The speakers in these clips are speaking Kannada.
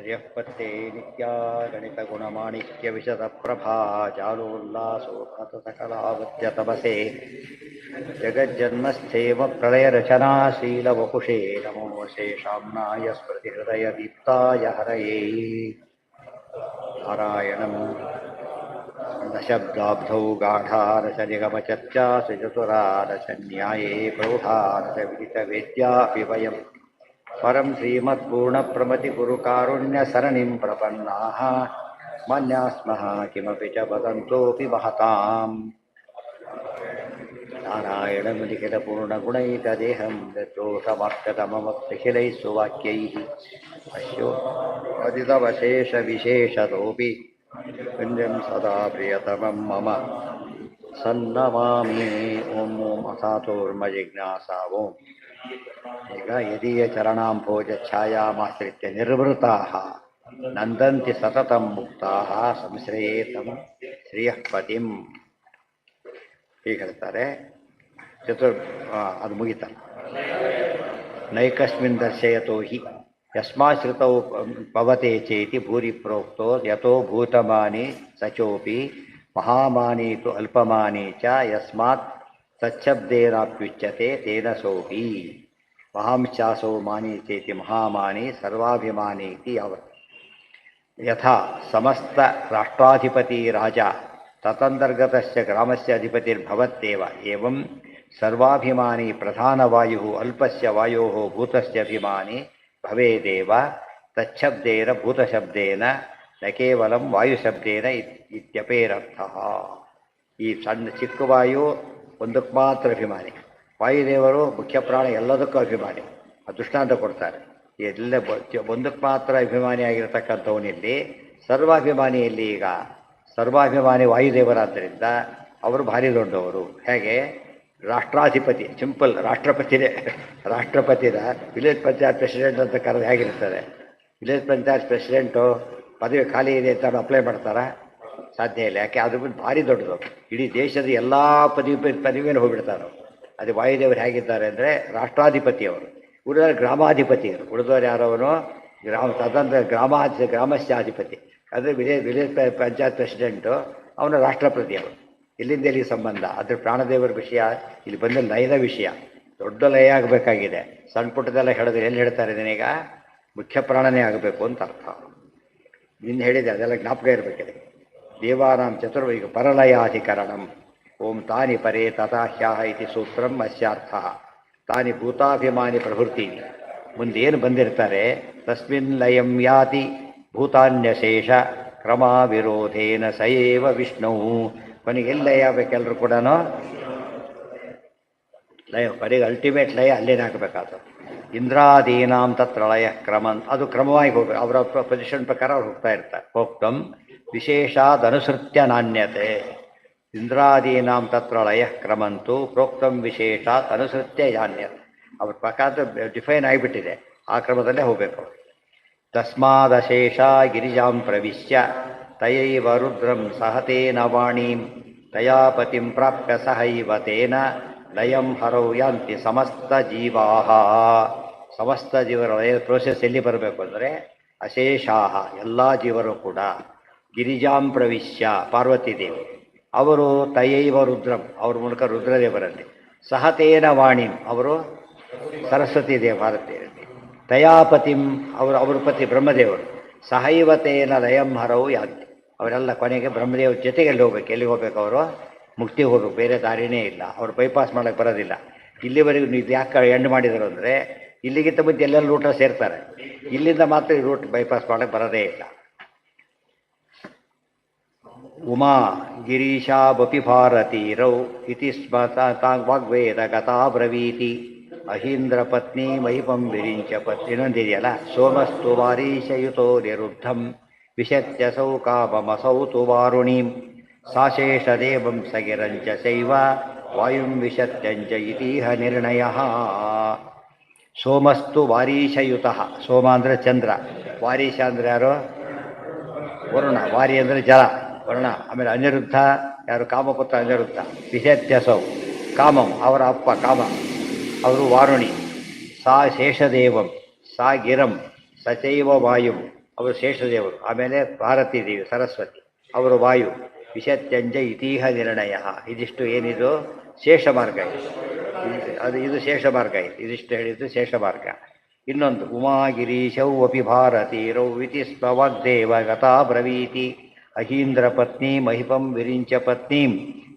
ಶ್ರೇಯಃಪತ್ತೆ ನಿತ್ಯಾ ಗಣಿತಗುಣಮಾಣಿಕ್ಯವಿಶದಪ್ರಭಾ ಜಾಲೋಲ್ಲಾಸೋಪತಸಕಲಾವತ್ಯ ತಪಸೆ ಜಗಜ್ಜನ್ಮಸ್ಥೇಮ ಪ್ರಳಯರಚನಾಶೀಲವಪುಷೇ ನಮೋ ಶೇಷಾಮ್ನಾಯ ಸ್ಮೃತಿಹೃದಯದೀಪ್ತಾಯ ಹರಯೇ ನಾರಾಯಣಂ ದಶಬ್ದಾಬ್ಧೌ ಗಾಢಾರಸ ನಿಗಮಚರ್ಚಾಸು ಚತುರಾರಸ ನ್ಯಾಯೇ ಪ್ರೌಢಾರಸ ವಿದಿತವೇದ್ಯಾಪಿ ವಯಂ ಪರಂ ಶ್ರೀಮತ್ಪೂರ್ಣಪ್ರಮತಿಗುರುಕಾರುಣ್ಯಸರಣಿಂ ಪ್ರಪನ್ನಾಃ ಮನ್ಯಾಸ್ಮಃ ಕಿಮಪಿ ಚ ವದಂತೋಪಿ ಮಹತಾಂ ನಾರಾಯಣಂ ನಿಖಿಲಪೂರ್ಣಗುಣೈಕದೇಹಂ ಯದ್ದೋಷಮರ್ಕತಮಮಪ್ಯಖಿಲೈಃ ಸುವಾಕ್ಯೈಃ ಅಶ್ಯೋ ಅದಿತವಶೇಷವಿಶೇಷತೋಪಿ ಪುಣ್ಯಂ ಸದಾ ಪ್ರಿಯತಮಂ ಮಮ ಸನ್ನಮಾಮಿ ಓಂ ಓಂ ಅಸಾತೋರ್ಮ ಜಿಜ್ಞಾಸಾ ಓಂ ಈಗ ಯದೀಯ ಚರಣಾಂಭೋಜ ಛಾಯಾಮಾಶ್ರಿತ್ಯ ನಿರ್ವೃತಾಃ ನಂದಂತಿ ಸತತಂ ಮುಕ್ತಾಃ ಸಂಶ್ರಯೇತಂ ಶ್ರಿಯಃಪತಿಂ ಹೀಗೆ ಹೇಳ್ತಾರೆ. ಅದು ಮುಗಿತಲ್ಲ. ನೈಕಸ್ಮಿನ್ ದರ್ಶಯತೋ ಹಿ ಯಸ್ಮಾಶ್ರಿತೌ ಪವತೆ ಚೇತಿ ಭೂರಿ ಪ್ರೋಕ್ತೋ ಯತೋ ಭೂತಮಾನಿ ಸಚೋಪಿ ಮಹಾಮಾನಿ ತು ಅಲ್ಪಮಾನಿ ಚ ಯಸ್ಮಾತ್ ಸಚ್ಛಬ್ದೇನಾಪ್ಯುಚ್ಯತೆ ತೇನ ಸೋಪಿ ಮಹಾಂಶಾಸೋ ಮಾನಿ ಚೇತಿ ಮಹಾಮಾನಿ ಸರ್ವಾಭಿಮಾನಿ ಇತಿ ಯಾವತ್ ಯಥಾ ಸಮಸ್ತ ರಾಷ್ಟ್ರಾಧಿಪತಿ ರಾಜ ತತಂತರ್ಗತಸ್ಯ ಗ್ರಾಮಸ್ಯ ಅಧಿಪತಿರ್ಭವತ್ಯೇವ ಏವಂ ಸರ್ವಾಭಿಮಾನಿ ಪ್ರಧಾನವಾಯುಃ ಅಲ್ಪಸ್ಯ ವಾಯೋಃ ಭೂತಸ್ಯ ಅಭಿಮಾನಿ ಭವೇದೇವ ತಚ್ಛಬ್ದೇನ ಭೂತಶಬ್ದೇನ ನ ಕೇವಲಂ ವಾಯುಶಬ್ದೇನ ಇತ್ಯಪೇರರ್ಥಃ. ಈ ಸಣ್ಣ ಚಿಕ್ಕ ವಾಯು ಒಂದಕ್ಕೆ ಮಾತ್ರ ಅಭಿಮಾನಿ, ವಾಯುದೇವರು ಮುಖ್ಯ ಪ್ರಾಣ ಎಲ್ಲದಕ್ಕೂ ಅಭಿಮಾನಿ. ಅದು ದೃಷ್ಟಾಂತ ಕೊಡ್ತಾರೆ. ಎಲ್ಲ ಒಂದಕ್ಕೆ ಮಾತ್ರ ಅಭಿಮಾನಿಯಾಗಿರ್ತಕ್ಕಂಥವನಿಲ್ಲಿ ಸರ್ವಾಭಿಮಾನಿಯಲ್ಲಿ ಈಗ ಸರ್ವಾಭಿಮಾನಿ ವಾಯುದೇವರಾದ್ದರಿಂದ ಅವರು ಭಾರಿ ದೊಡ್ಡವರು. ಹೇಗೆ ರಾಷ್ಟ್ರಾಧಿಪತಿ ಸಿಂಪಲ್ ರಾಷ್ಟ್ರಪತಿನೇ, ರಾಷ್ಟ್ರಪತಿನ ವಿಲೇಜ್ ಪಂಚಾಯತ್ ಪ್ರೆಸಿಡೆಂಟ್ ಅಂತ ಕರೆದು ಹೇಗಿರ್ತದೆ. ವಿಲೇಜ್ ಪಂಚಾಯತ್ ಪ್ರೆಸಿಡೆಂಟು ಪದವಿ ಖಾಲಿ ಇದೆ ಅಂತ ಅಪ್ಲೈ ಮಾಡ್ತಾರಾ? ಸಾಧ್ಯ ಇಲ್ಲ. ಯಾಕೆ ಅದ್ರ ಬಿಟ್ಟು ಭಾರಿ ದೊಡ್ಡದು. ಇಡೀ ದೇಶದ ಎಲ್ಲ ಪದವಿಯನ್ನು ಹೋಗ್ಬಿಡ್ತಾರೆ. ಅದು ವಾಯುದೇವರು ಹೇಗಿದ್ದಾರೆ ಅಂದರೆ ರಾಷ್ಟ್ರಾಧಿಪತಿಯವರು, ಉಳಿದವರು ಗ್ರಾಮಾಧಿಪತಿಯವರು. ಉಳಿದವರು ಯಾರವನು ತದಂತ ಗ್ರಾಮಸ್ಯಾಧಿಪತಿ. ಅಂದರೆ ವಿಲೇಜ್ ಪಂಚಾಯತ್ ಪ್ರೆಸಿಡೆಂಟು ಅವನ ರಾಷ್ಟ್ರಪತಿಯವರು. ಇಲ್ಲಿಂದ ಎಲ್ಲಿ ಸಂಬಂಧ? ಅದ್ರ ಪ್ರಾಣದೇವರ ವಿಷಯ ಇಲ್ಲಿ ಬಂದ ಲಯದ ವಿಷಯ. ದೊಡ್ಡ ಲಯ ಆಗಬೇಕಾಗಿದೆ. ಸಣ್ಣ ಪುಟ್ಟದೆಲ್ಲ ಹೇಳಿದ್ರೆ ಎಲ್ಲಿ ಹೇಳ್ತಾರೆ ಇದನ್ನೀಗ? ಮುಖ್ಯ ಪ್ರಾಣನೇ ಆಗಬೇಕು ಅಂತ ಅರ್ಥ. ನಿನ್ನ ಹೇಳಿದೆ ಅದೆಲ್ಲ ಜ್ಞಾಪಕ ಇರಬೇಕಿದೆ. ದೇವಾನಾಂ ಚತುರ್ವೈಗ ಪರಲಯಾಧಿಕರಣಂ ಓಂ ತಾನಿ ಪರೇ ತಥಾ ಹ್ಯಾಹ ಇತಿ ಸೂತ್ರಂ ಅಸ್ಯಾರ್ಥ. ತಾನಿ ಭೂತಾಭಿಮಾನಿ ಪ್ರವೃತ್ತೀನಿ. ಮುಂದೇನು ಬಂದಿರ್ತಾರೆ? ತಸ್ಮಿನ್ ಲಯಂ ಯಾತಿ ಭೂತಾನ್ಯಶೇಷ ಕ್ರಮ ವಿರೋಧೇನ ಸಯೇವ ವಿಷ್ಣು. ಕೊನೆಗೆ ಎಲ್ಲಿ ಲಯ ಆಗಬೇಕೆಲ್ಲರೂ ಕೂಡ ಲಯ, ಕೊನೆಗೆ ಅಲ್ಟಿಮೇಟ್ ಲಯ ಅಲ್ಲೇನೇ ಆಗಬೇಕಾದ್ರು. ಇಂದ್ರಾದೀನಾಂ ತತ್ರ ಲಯ ಕ್ರಮನ್, ಅದು ಕ್ರಮವಾಗಿ ಹೋಗ್ಬೇಕು. ಅವರ ಪೊಸಿಷನ್ ಪ್ರಕಾರ ಅವ್ರು ಹೋಗ್ತಾ ಇರ್ತಾರೆ. ಹೋಗ್ತಂ ವಿಶೇಷಾದನುಸೃತ್ಯ ನಾಣ್ಯತೆ. ಇಂದ್ರಾದೀನಾಂ ತತ್ರ ಲಯ ಕ್ರಮಂತು ಪ್ರೋಕ್ತಂ ವಿಶೇಷಾತ್ ಅನುಸೃತ್ಯ ಯಾನ್ಯತೆ. ಅವ್ರ ಪ್ರಕಾರ ಡಿಫೈನ್ ಆಗಿಬಿಟ್ಟಿದೆ, ಆ ಕ್ರಮದಲ್ಲೇ ಹೋಗಬೇಕು. ತಸ್ಮಾದಶೇಷ ಗಿರಿಜಾಂ ಪ್ರವಿಶ್ಯ ತಯೈವ ರುದ್ರಂ ಸಹತೇನ ವಾಣೀಂ ತಯಾಪತಿಂ ಪ್ರಾಪ್ಯ ಸಹೈವ ತೇನ ಲಯಂ ಹರೌ ಯಾಂತಿ ಸಮಸ್ತ ಜೀವಾಃ. ಸಮಸ್ತ ಜೀವರ ಲಯ ಪ್ರೋಸೆಸ್ ಎಲ್ಲಿ ಬರಬೇಕು ಅಂದರೆ ಅಶೇಷಾಹ ಎಲ್ಲ ಜೀವರು ಕೂಡ ಗಿರಿಜಾಂ ಪ್ರವಿಶ್ಯ ಪಾರ್ವತಿ ದೇವಿ ಅವರು ತಯೈವ ರುದ್ರಂ ಅವ್ರ ಮೂಲಕ ರುದ್ರದೇವರಲ್ಲಿ, ಸಹತೇನ ವಾಣಿಂ ಅವರು ಸರಸ್ವತಿ ದೇವ ಭಾರತೀಯರಲ್ಲಿ, ತಯಾಪತಿಂ ಅವರ ಪತಿ ಬ್ರಹ್ಮದೇವರು, ಸಹೈವತೇನ ಲಯಂ ಹರವು ಯಾಂತಿ ಅವರೆಲ್ಲ ಕೊನೆಗೆ ಬ್ರಹ್ಮದೇವ್ರ ಜೊತೆಗೆ ಎಲ್ಲಿ ಹೋಗ್ಬೇಕು? ಎಲ್ಲಿಗೆ ಹೋಗ್ಬೇಕು? ಅವರು ಮುಕ್ತಿಗೆ ಹೋಗ್ಬೇಕು. ಬೇರೆ ದಾರಿನೇ ಇಲ್ಲ. ಅವರು ಬೈಪಾಸ್ ಮಾಡೋಕ್ಕೆ ಬರೋದಿಲ್ಲ. ಇಲ್ಲಿವರೆಗೂ ನೀವು ಯಾಕೆ ಎಂಡ್ ಮಾಡಿದರು ಅಂದರೆ ಇಲ್ಲಿಗಿಂತ ಮುಂದೆ ಎಲ್ಲೆಲ್ಲ ರೂಟ ಸೇರ್ತಾರೆ. ಇಲ್ಲಿಂದ ಮಾತ್ರ ಈ ರೂಟ್ ಬೈಪಾಸ್ ಮಾಡೋಕ್ಕೆ ಬರೋದೇ ಇಲ್ಲ. ಉಮಾ ಗಿರೀಶಾಬಪಿ ಭಾರತೀರೌ ಇತಿ ವಾಗ್ವೇದ ಗತಾ ಬ್ರವೀತಿ ಅಹೀಂದ್ರ ಪತ್ನಿ ಮಹಿಪಂ ವಿರಿಂಚ ಪತ್ನಿ. ಇನ್ನೊಂದಿದೆಯಲ್ಲ, ಸೋಮಸ್ತು ವಾರೀಶಯುತೋ ನಿರುದ್ಧಂ ವಿಶತ್ಯಸೌ ಕಾಮಮಸೌ ತು ವಾರುಣೀಂ ಸಾಶೇಷದೇವಂ ಸಗಿರಂಚ ಶೈವ ವಾಯುಂ ವಿಶತ್ಯಂಚ ಇತೀಹ ನಿರ್ಣಯಃ. ಸೋಮಸ್ತು ವಾರೀಶಯುತಃ. ಸೋಮ ಅಂದರೆ ಚಂದ್ರ, ವಾರೀಶ ಅಂದರೆ ಯಾರು? ವರುಣ. ವಾರಿ ಅಂದರೆ ಜಲ, ವರುಣ. ಆಮೇಲೆ ಅನಿರುದ್ಧ ಯಾರು? ಕಾಮಪುತ್ರ ಅನಿರುದ್ಧ. ವಿಶತ್ಯಸೌ ಕಾಮಂ ಅವರ ಅಪ್ಪ ಕಾಮ, ಅವರು ವಾರುಣಿ. ಸಾ ಶೇಷದೇವಂ ಸಾ ಗಿರಂ ಸಚೈವ ವಾಯುಂ ಅವರು ಶೇಷದೇವರು. ಆಮೇಲೆ ಭಾರತೀ ದೇವಿ ಸರಸ್ವತಿ, ಅವರು ವಾಯು. ವಿಷತ್ಯಂಜ ಇತೀಹ ನಿರ್ಣಯ. ಇದಿಷ್ಟು ಏನಿದು ಶೇಷ ಮಾರ್ಗ ಇದು. ಇದು ಶೇಷ ಮಾರ್ಗ ಇದು. ಇದಿಷ್ಟು ಹೇಳಿದ್ದು ಶೇಷ ಮಾರ್ಗ. ಇನ್ನೊಂದು ಉಮಾಗಿರೀಶೌ ಅಪಿ ಭಾರತೀರೌ ಇತಿ ಸ್ವವಾಗ್ದೇವ ಗತಾ ಬ್ರವೀತಿ ಅಹೀಂದ್ರ ಪತ್ನಿ ಮಹಿಪಂ ವಿರಿಂಚ ಪತ್ನೀಂ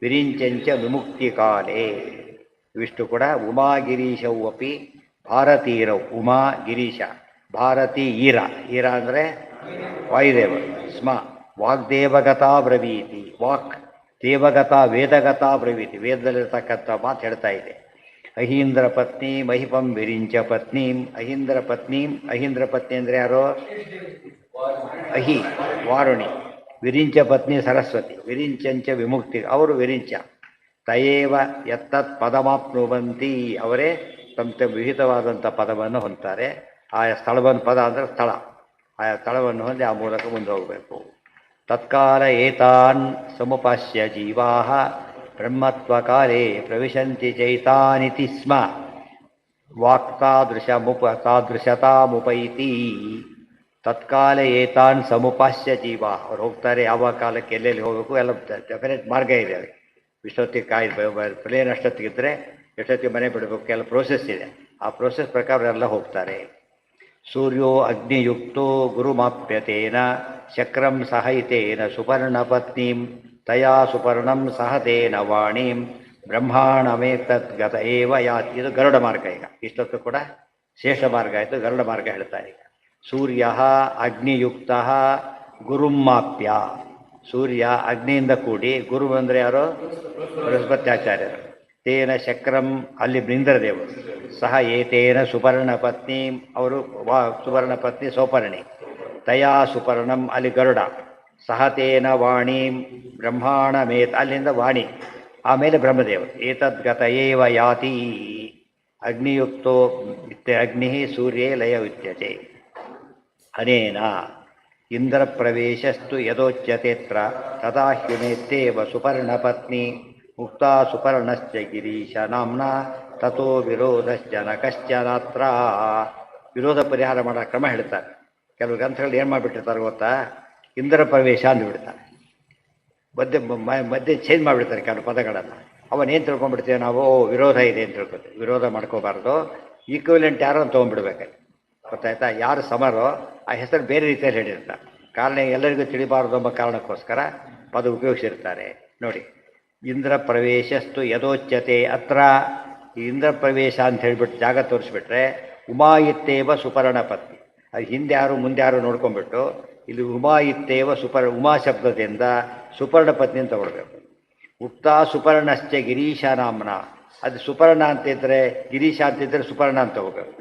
ವಿರಿಂಚಂಚ ವಿಮುಕ್ತಿ ಕಾಲೇ. ಇವಿಷ್ಟು ಕೂಡ ಉಮಾಗಿರೀಶೌ ಅಪಿ ಭಾರತೀರೌ. ಉಮಾ ಗಿರೀಶ, ಭಾರತೀ ಈರ. ಈರ ಅಂದರೆ ವಾಯುದೇವ. ಸ್ಮ ವಾಗ್ದೇವಗತಾ ಬ್ರವೀತಿ. ವಾಕ್ ದೇವಗತಾ ವೇದಗತಾ ಬ್ರವೀತಿ. ವೇದದಲ್ಲಿರ್ತಕ್ಕಂಥ ಮಾತು ಹೇಳ್ತಾ ಇದೆ. ಅಹೀಂದ್ರ ಪತ್ನಿ ಮಹಿಪಂ ವಿರಿಂಚ ಪತ್ನೀಂ. ಅಹೀಂದ್ರ ಪತ್ನೀಂ. ಅಹೀಂದ್ರ ಪತ್ನಿ ಅಂದರೆ ಯಾರು? ಅಹಿ ವಾರುಣಿ. ವಿರಿಂಚ ಪತ್ನಿ ಸರಸ್ವತಿ. ವಿರಿಂಚಂಚ ವಿಮುಕ್ತಿ, ಅವರು ವಿರಿಂಚ. ತಯೇವ ಎತ್ತತ್ ಪದಮಾಪ್ನುವಂತಿ. ಅವರೇ ತಮ್ಮ ವಿಹಿತವಾದಂಥ ಪದವನ್ನು ಹೊಂದ್ತಾರೆ. ಆಯಾ ಸ್ಥಳವನ್ನು, ಪದ ಅಂದರೆ ಸ್ಥಳ, ಆಯಾ ಸ್ಥಳವನ್ನು ಹೊಂದಿ ಆ ಮೂಲಕ ಮುಂದೆ ಹೋಗಬೇಕು. ತತ್ಕಾಲ ಏತಾನ್ ಸಮುಪಾಸ್ಯ ಜೀವಾ ಬ್ರಹ್ಮತ್ವಕಾಲೇ ಪ್ರವಿಶಂತಿ ಚೈತಾನಿತಿ ಸ್ಮ ತಾದೃಶತಾಮುಪೈತಿ. ತತ್ಕಾಲ ಏತಾನ್ ಸಮುಪಾಸ್ಯ ಜೀವಾ. ಅವ್ರು ಹೋಗ್ತಾರೆ. ಯಾವ ಕಾಲಕ್ಕೆ ಎಲ್ಲೆಲ್ಲಿ ಹೋಗಬೇಕು ಎಲ್ಲ ಡೆಫಿನೆಟ್ ಮಾರ್ಗ ಇದೆ ಅವರಿಗೆ. ಇಷ್ಟೊತ್ತಿಗೆ ಪ್ಲೇನ್ ಅಷ್ಟೊತ್ತಿಗಿದ್ದರೆ ಎಷ್ಟೊತ್ತಿಗೆ ಮನೆ ಬಿಡಬೇಕು, ಎಲ್ಲ ಪ್ರೋಸೆಸ್ ಇದೆ. ಆ ಪ್ರೋಸೆಸ್ ಪ್ರಕಾರ ಎಲ್ಲ ಹೋಗ್ತಾರೆ. ಸೂರ್ಯೋ ಅಗ್ನಿಯುಕ್ತೋ ಗುರುಮಾಪ್ಯತೇನ ಶಕ್ರಂ ಸಹೈತೇನ ಸುಪರ್ಣಪತ್ನೀಂ ತಯಾ ಸುಪರ್ಣಂ ಸಹತೇನ ವಾಣೀಂ ಬ್ರಹ್ಮಾಣಮೇತದ್ಗತ ಏವ ಯಾತಿ. ಇದು ಗರುಡ ಮಾರ್ಗ. ಈಗ ಇಷ್ಟೊತ್ತು ಕೂಡ ಶೇಷ ಮಾರ್ಗ ಆಯಿತು, ಗರುಡ ಮಾರ್ಗ ಹೇಳ್ತಾರೆ. ಈಗ ಸೂರ್ಯ ಅಗ್ನಿಯುಕ್ತ ಗುರುಮಾಪ್ಯ. ಸೂರ್ಯ ಅಗ್ನಿಯಿಂದ ಕೂಡಿ, ಗುರು ಅಂದರೆ ಯಾರು? ಬೃಹಸ್ಪತ್ಯಾಚಾರ್ಯರು. ತೇನ ಶಕ್ರಂ, ಅಲ್ಲಿ ಇಂದ್ರದೇವರು. ಸಹ ಏತೇನ ಸುಪರ್ಣ ಪತ್ನಿ, ಅವರು ಸುಪರ್ಣ ಪತ್ನಿ ಸೌಪರ್ಣಿ. ತಯಾ ಸುಪರ್ಣಂ, ಅಲ್ಲಿ ಗರುಡ. ಸಹತೇನ ವಾಣೀಂ ಬ್ರಹ್ಮಾಣಮೇತ್, ಅಲ್ಲಿಂದ ವಾಣಿ. ಆಮೇಲೆ ಬ್ರಹ್ಮದೇವರು. ಏತದ್ಗತ ಏವ ಯಾತಿ. ಅಗ್ನಿಯುಕ್ತೋ ಅಗ್ನಿ ಸೂರ್ಯೇ ಲಯ ಉಚ್ಯತೆ. ಅನೇನ ಇಂದ್ರ ಪ್ರವೇಶಸ್ತು ಯದೋಚ್ಯತೆತ್ರ ತದಾ ಹ್ಯುಮೇತ್ತೇವ ಸುಪರ್ಣಪತ್ನಿ ಮುಕ್ತಾ ಸುಪರ್ಣಶ್ಚ ಗಿರೀಶ ನಾಮ್ನ ತಥೋ ವಿರೋಧಶ್ಚ ನ ಕಶ್ಚನಾತ್ರ. ವಿರೋಧ ಪರಿಹಾರ ಮಾಡೋ ಕ್ರಮ ಹೇಳ್ತಾರೆ. ಕೆಲವು ಗ್ರಂಥಗಳು ಏನು ಮಾಡಿಬಿಟ್ಟಿರ್ತಾರೆ ಗೊತ್ತಾ? ಇಂದ್ರ ಪ್ರವೇಶ ಅಂದುಬಿಡ್ತಾರೆ. ಮಧ್ಯೆ ಚೇಂಜ್ ಮಾಡಿಬಿಡ್ತಾರೆ ಕೆಲವು ಪದಗಳನ್ನು. ಅವನೇನು ತಿಳ್ಕೊಂಡ್ಬಿಡ್ತೀವಿ ನಾವು? ವಿರೋಧ ಇದೆ ಅಂತ ತಿಳ್ಕೊತೀವಿ. ವಿರೋಧ ಮಾಡ್ಕೋಬಾರ್ದು. ಈಕ್ವಲೆಂಟ್ ಯಾರೋ ಅಂತ ತೊಗೊಂಡ್ಬಿಡ್ಬೇಕು. ಗೊತ್ತಾಯ್ತಾ? ಯಾರು ಸಮರೋ ಆ ಹೆಸರು ಬೇರೆ ರೀತಿಯಲ್ಲಿ ಹೇಳಿರ್ತಾರೆ. ಕಾರಣ ಎಲ್ಲರಿಗೂ ತಿಳಿಬಾರ್ದು ಎಂಬ ಕಾರಣಕ್ಕೋಸ್ಕರ ಪದ ಉಪಯೋಗಿಸಿರ್ತಾರೆ. ನೋಡಿ, ಇಂದ್ರ ಪ್ರವೇಶಸ್ತು ಯದೋಚ್ಯತೆ ಅತ್ರ. ಇಂದ್ರ ಪ್ರವೇಶ ಅಂತ ಹೇಳಿಬಿಟ್ಟು ಜಾಗ ತೋರಿಸ್ಬಿಟ್ರೆ ಉಮಾ ಇತ್ತೇವ ಸುಪರ್ಣ ಪತ್ನಿ. ಅದು ಹಿಂದೆ ಯಾರು ಮುಂದೆ ಯಾರು ನೋಡ್ಕೊಂಡ್ಬಿಟ್ಟು ಇಲ್ಲಿ ಉಮಾ ಇತ್ತೇವ ಉಮಾ ಶಬ್ದದಿಂದ ಸುಪರ್ಣ ಪತ್ನಿ ಅಂತ ತಗೊಳ್ಬೇಕು. ಉಕ್ತಾ ಸುಪರ್ಣಶ್ಚ ಗಿರೀಶ ನಾಮ್ನ. ಅದು ಸುಪರ್ಣ ಅಂತಿದ್ರೆ, ಗಿರೀಶ ಅಂತಿದ್ರೆ ಸುಪರ್ಣ ಅಂತ ತಗೋಬೇಕು.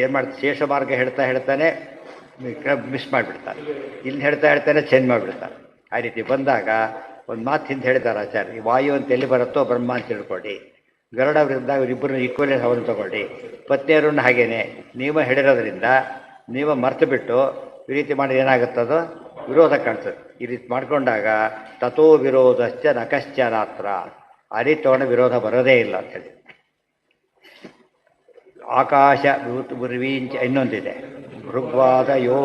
ಏನು ಮಾಡ್ತಾರೆ? ಶೇಷ ಮಾರ್ಗ ಹೇಳ್ತಾನೆ ಮಿಸ್ ಮಾಡಿಬಿಡ್ತಾರೆ. ಇಲ್ಲಿ ಹೇಳ್ತಾನೆ ಚೇಂಜ್ ಮಾಡಿಬಿಡ್ತಾರೆ. ಆ ರೀತಿ ಬಂದಾಗ ಒಂದು ಮಾತು ಹಿಂದೆ ಹೇಳ್ತಾರೆ ಆಚಾರ್ಯ. ವಾಯು ಅಂತ ಎಲ್ಲಿ ಬರುತ್ತೋ ಬ್ರಹ್ಮ ಅಂತ ತಿಳ್ಕೊಳ್ಳಿ. ಗರುಡ ಅವರಿದ್ದಾಗ ಇವರಿಬ್ಬರನ್ನ ಈಕ್ವಲೆಂಟ್ ಅವನು ತಗೊಳ್ಳಿ. ಪತ್ನಿಯರನ್ನು ಹಾಗೇನೆ ನಿಯಮ ಹೇಳಿರೋದ್ರಿಂದ ನೀವು ಮರ್ತು ಬಿಟ್ಟು ಈ ರೀತಿ ಮಾಡಿದ್ರೆ ಏನಾಗುತ್ತದೋ ವಿರೋಧ ಕಾಣಿಸುತ್ತೆ. ಈ ರೀತಿ ಮಾಡ್ಕೊಂಡಾಗ ತಥೋ ವಿರೋಧಶ್ಚ ನಕಶ್ಚನಾತ್ರ. ಆ ರೀತಿ ತಗೊಂಡ ವಿರೋಧ ಬರೋದೇ ಇಲ್ಲ ಅಂತೇಳಿ. ಆಕಾಶ ಬುರ್ವೀಂಚ ಇನ್ನೊಂದಿದೆ. ಭೃಗ್ವಾದಯೋ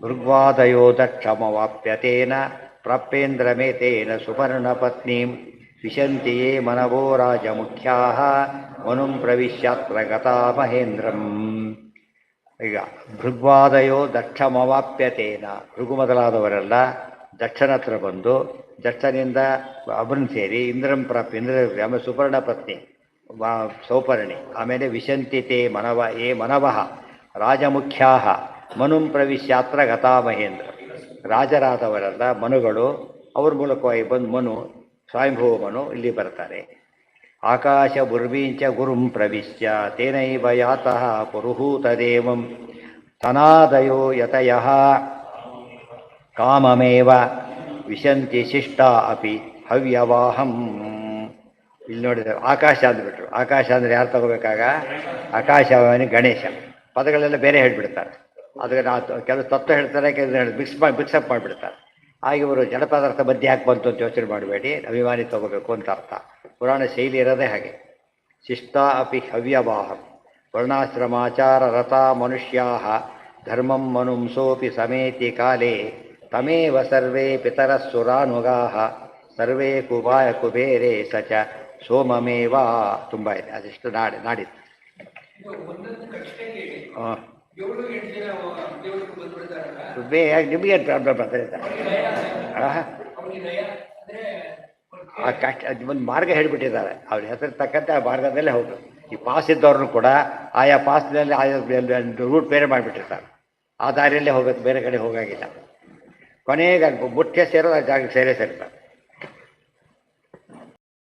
ಭೃಗ್ವಾದಯೋ ದಕ್ಷಮವಾಪ್ಯತೇನ ಪ್ರಾಪ್ಯೇಂದ್ರಮೇತೇನ ಸುಪರ್ಣಪತ್ನೀಂ ವಿಶಂತಿಯೇ ಮನವೋ ರಾಜಮುಖ್ಯಾ ಮನುಂ ಪ್ರವಿಶ್ಯಾತ್ರ ಗತಾ ಮಹೇಂದ್ರಂ. ಈಗ ಭೃಗ್ವಾದಯೋ ದಕ್ಷಮವಾಪ್ಯತೇನ. ಭೃಗು ಮೊದಲಾದವರೆಲ್ಲ ದಕ್ಷನ ಹತ್ರ ಬಂದು ದಕ್ಷನಿಂದ ಅವರನ್ನು ಸೇರಿ ಇಂದ್ರಂ ಪ್ರಾಪ್ಯ. ಇಂದ್ರ ಆಮೇಲೆ ಸುಪರ್ಣ ಪತ್ನಿ ಸೌಪರ್ಣಿ. ಆಮೇಲೆ ವಿಶಂತಿತೆ ಮನವ ಏ ಮನವಃ ರಾಜಮುಖ್ಯಾ ಮನುಂ ಪ್ರವಿಶ್ಯಾತ್ರ ಗತಾ ಮಹೇಂದ್ರ. ರಾಜರಾದವರೆಲ್ಲ ಮನುಗಳು ಅವ್ರ ಮೂಲಕವಾಗಿ ಬಂದು ಮನು ಸ್ವಯಂಭೂ ಮನು ಇಲ್ಲಿ ಬರ್ತಾರೆ. ಆಕಾಶ ಬುರ್ವೀಂಚ ಗುರುಂ ಪ್ರವಿಶ್ಯ ತೇನೈವ ಯಾತಃ ಪುರುಹೂತದೇವಂ ತನಾದಯೋ ಯತಯಃ ಕಾಮಮೇವ ವಿಶಂತಿ ಶಿಷ್ಟ ಅಪಿ ಹವ್ಯವಾಹಂ. ಇಲ್ಲಿ ನೋಡಿದ್ರೆ ಆಕಾಶ ಅಂದ್ಬಿಟ್ರು. ಆಕಾಶ ಅಂದರೆ ಯಾರು ತಗೋಬೇಕಾಗ? ಆಕಾಶವಾಣಿ ಗಣೇಶ. ಪದಗಳೆಲ್ಲ ಬೇರೆ ಹೇಳ್ಬಿಡ್ತಾರೆ. ಅದಕ್ಕೆ ಕೆಲವು ತತ್ವ ಹೇಳ್ತಾರೆ, ಕೆಲವು ಮಿಕ್ಸಪ್ ಮಾಡಿಬಿಡ್ತಾರೆ. ಹಾಗೆ ಇವರು ಜಡಪದಾರ್ಥ ಮಧ್ಯೆ ಯಾಕೆ ಬಂತು ಅಂತ ಯೋಚನೆ ಮಾಡಬೇಡಿ. ಅಭಿಮಾನಿ ತಗೋಬೇಕು ಅಂತ ಅರ್ಥ. ಪುರಾಣ ಶೈಲಿ ಇರೋದೇ ಹಾಗೆ. ಶಿಷ್ಟ ಅಪಿ ಹವ್ಯವಾಹಂ. ವರ್ಣಾಶ್ರಮಾಚಾರ ರತಾ ಮನುಷ್ಯಾಃ ಧರ್ಮಂ ಮನುಂಸೋಪಿ ಸಮೇತಿ ಕಾಲೇ ತಮೇವ ಸರ್ವೇ ಪಿತರಃ ಸುರಾನುಗಾಃ ಸರ್ವೇ ಕುಬೇರೆ ಸ ಚ ಸೋಮಮೇವ. ತುಂಬ ಇದೆ, ಅದೆಷ್ಟು ನಾಡಿದ್ದು. ಹಾಂ, ನಿಮಗೆ ಪ್ರಾಬ್ಲಮ್ ಬರ್ತಾರೆ. ಆ ಕಷ್ಟ ಒಂದು ಮಾರ್ಗ ಹೇಳಿಬಿಟ್ಟಿದ್ದಾರೆ, ಅವ್ರ ಹೆಸರು ತಕ್ಕಂತೆ ಆ ಮಾರ್ಗದಲ್ಲೇ ಹೋಗು. ಈ ಪಾಸ್ ಇದ್ದವ್ರನ್ನು ಕೂಡ ಆಯಾ ಪಾಸ್ನಲ್ಲಿ ಆಯಾ ರೂಟ್ ಬೇರೆ ಮಾಡಿಬಿಟ್ಟಿರ್ತಾರೆ. ಆ ದಾರಿಯಲ್ಲೇ ಹೋಗೋದು, ಬೇರೆ ಕಡೆ ಹೋಗಾಗಿಲ್ಲ. ಕೊನೆಗೆ ಮುಖ್ಯ ಸೇರೋದು ಆ ಜಾಗಕ್ಕೆ ಸೇರಿರ್ತಾರೆ.